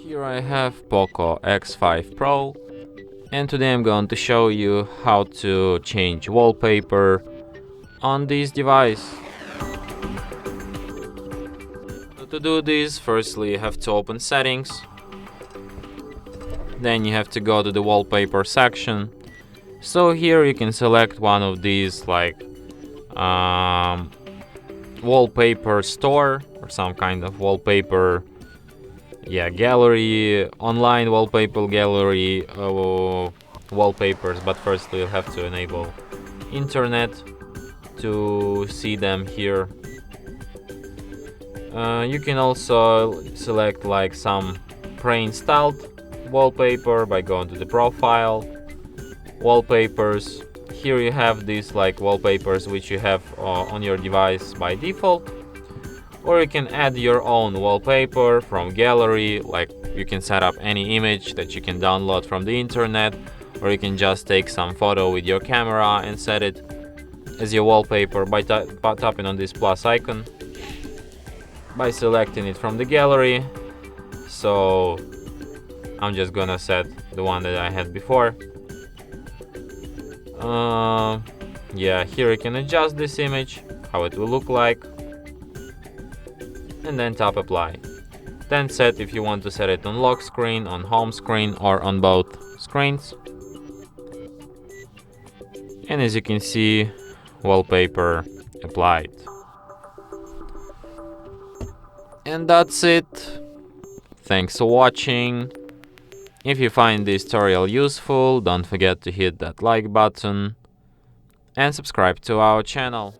Here I have POCO X5 Pro, and today I'm going to show you how to change wallpaper on this device. To do this, firstly you have to open settings, then you have to go to the wallpaper section. So here you can select one of these, like wallpaper store or some kind of wallpaper gallery, online wallpaper gallery, wallpapers. But first you'll have to enable internet to see them here. You can also select like some pre-installed wallpaper by going to the profile, wallpapers. Here you have these like wallpapers which you have on your device by default, or you can add your own wallpaper from gallery. Like you can set up any image that you can download from the internet, or you can just take some photo with your camera and set it as your wallpaper by tapping on this plus icon, by selecting it from the gallery. So I'm just gonna set the one that I had before. Here you can adjust this image, how it will look like, and then tap apply. Then set if you want to set it on lock screen, on home screen, or on both screens. And as you can see, wallpaper applied. And that's it. Thanks for watching. If you find this tutorial useful, don't forget to hit that like button and subscribe to our channel.